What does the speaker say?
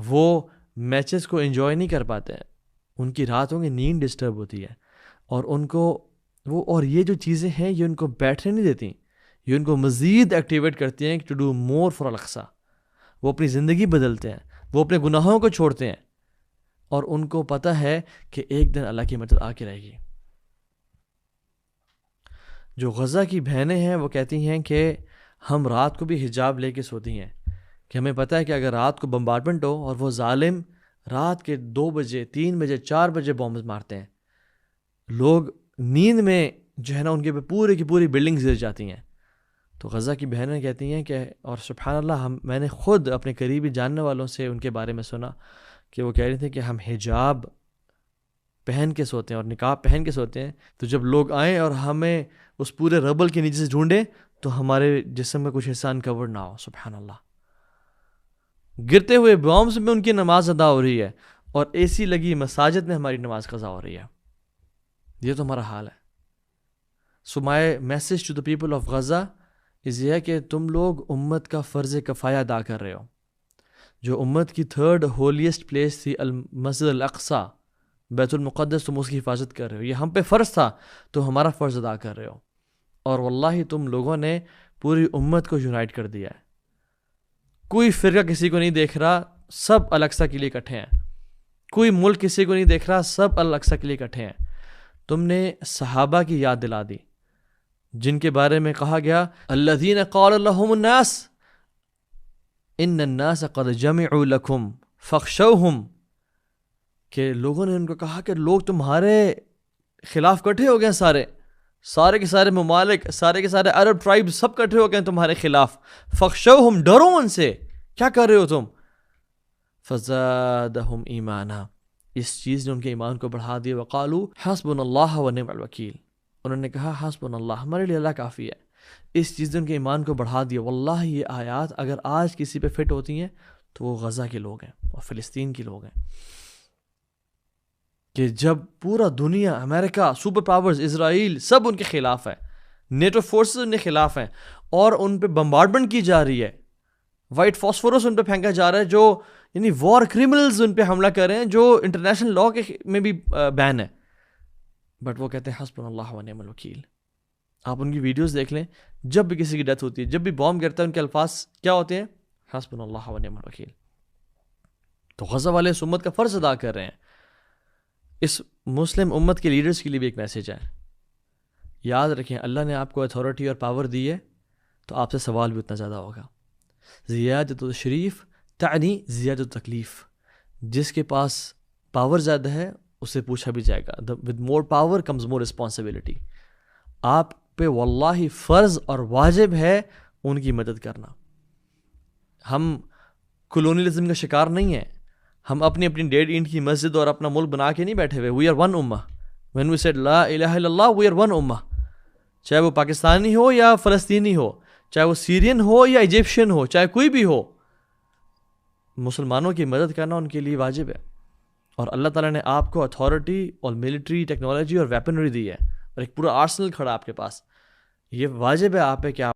وہ میچز کو انجوائے نہیں کر پاتے ہیں، ان کی راتوں کی نیند ڈسٹرب ہوتی ہے، اور ان کو اور یہ جو چیزیں ہیں یہ ان کو بیٹھنے نہیں دیتی، یہ ان کو مزید ایکٹیویٹ کرتی ہیں to do more for Al-Aqsa. وہ اپنی زندگی بدلتے ہیں، وہ اپنے گناہوں کو چھوڑتے ہیں، اور ان کو پتہ ہے کہ ایک دن اللہ کی مدد آ کے رہے گی۔ جو غزہ کی بہنیں ہیں وہ کہتی ہیں کہ ہم رات کو بھی حجاب لے کے سوتی ہیں، کہ ہمیں پتہ ہے کہ اگر رات کو بمبارڈمنٹ ہو اور وہ ظالم رات کے 2 بجے 3 بجے 4 بجے بمبز مارتے ہیں، لوگ نیند میں جو ہے نا ان کے پوری کی پوری بلڈنگز گر جاتی ہیں، تو غزہ کی بہنیں کہتی ہیں کہ اور سبحان اللہ میں نے خود اپنے قریبی جاننے والوں سے ان کے بارے میں سنا کہ وہ کہہ رہے تھے کہ ہم حجاب پہن کے سوتے ہیں اور نقاب پہن کے سوتے ہیں، تو جب لوگ آئیں اور ہمیں اس پورے ربل کے نیچے سے ڈھونڈیں تو ہمارے جسم میں کچھ حصہ انکور نہ ہو۔ سبحان اللہ، گرتے ہوئے بامز میں ان کی نماز ادا ہو رہی ہے، اور اے سی لگی مساجد میں ہماری نماز قضا ہو رہی ہے۔ یہ تو ہمارا حال ہے۔ So my message to the people of Gaza یہ ہے کہ تم لوگ امت کا فرض کفایہ ادا کر رہے ہو۔ جو امت کی 3rd ہولیسٹ پلیس تھی المسجد الاقصی، بیت المقدس، تم اس کی حفاظت کر رہے ہو، یہ ہم پہ فرض تھا تو ہمارا فرض ادا کر رہے ہو، اور واللہ تم لوگوں نے پوری امت کو یونائٹ کر دیا ہے۔ کوئی فرقہ کسی کو نہیں دیکھ رہا، سب الاقصی کے لیے اکٹھے ہیں۔ کوئی ملک کسی کو نہیں دیکھ رہا، سب الاقصی کے لیے اکٹھے ہیں۔ تم نے صحابہ کی یاد دلا دی جن کے بارے میں کہا گیا الذین قال لهم الناس ان الناس قد جمعوا لکم فاخشوہم، کہ لوگوں نے ان کو کہا کہ لوگ تمہارے خلاف اکٹھے ہو گئے، سارے کے سارے ممالک، سارے کے سارے عرب ٹرائب سب اکٹھے ہو گئے تمہارے خلاف، فاخشوہم، ڈرو ان سے، کیا کر رہے ہو تم؟ فزادہم ایمانا، اس چیز نے ان کے ایمان کو بڑھا دیا، وقالوا حسبنا اللہ ونعم الوکیل، انہوں نے کہا حسبنا اللہ، ہمارے لیے اللہ کافی ہے۔ اس چیز نے ان کے ایمان کو بڑھا دیا۔ واللہ یہ آیات اگر آج کسی پہ فٹ ہوتی ہیں تو وہ غزہ کے لوگ ہیں اور فلسطین کے لوگ ہیں، کہ جب پورا دنیا، امریکہ، سپر پاورز، اسرائیل، سب ان کے خلاف ہے، نیٹو فورسز ان کے خلاف ہیں، اور ان پہ بمبارڈمنٹ کی جا رہی ہے، وائٹ فاسفورس ان پہ پھینکا جا رہا ہے، جو یعنی وار کرمنلز ان پہ حملہ کر رہے ہیں جو انٹرنیشنل لاء کے میں بھی بین ہے، بٹ وہ کہتے ہیں حسبنا اللہ ونعم الوکیل۔ آپ ان کی ویڈیوز دیکھ لیں، جب بھی کسی کی ڈیتھ ہوتی ہے، جب بھی بام گرتا ہے، ان کے الفاظ کیا ہوتے ہیں؟ حسبنا اللہ ونعم الوکیل۔ تو غزہ والے اس امت کا فرض ادا کر رہے ہیں۔ اس مسلم امت کے لیڈرز کے لیے بھی ایک میسیج ہے، یاد رکھیں اللہ نے آپ کو اتھارٹی اور پاور دی ہے تو آپ سے سوال بھی اتنا زیادہ ہوگا۔ زیادت التشریف تعنی زیادت تکلیف، جس کے پاس پاور زیادہ ہے اس سے پوچھا بھی جائے گا۔ With more power comes more responsibility. آپ پہ واللہ فرض اور واجب ہے ان کی مدد کرنا۔ ہم کولونیلزم کا شکار نہیں ہیں، ہم اپنی ڈیڈ اینٹ کی مسجد اور اپنا ملک بنا کے نہیں بیٹھے ہوئے۔ وی آر ون امہ، when we said لا الہ الا اللہ we are one امہ، چاہے وہ پاکستانی ہو یا فلسطینی ہو، چاہے وہ سیرین ہو یا ایجپشین ہو، چاہے کوئی بھی ہو، مسلمانوں کی مدد کرنا ان کے لیے واجب ہے۔ اور اللہ تعالیٰ نے آپ کو اتھارٹی اور ملٹری ٹیکنالوجی اور ویپنری دی ہے، اور ایک پورا آرسنل کھڑا آپ کے پاس، یہ واجب ہے آپ پہ کہ آپ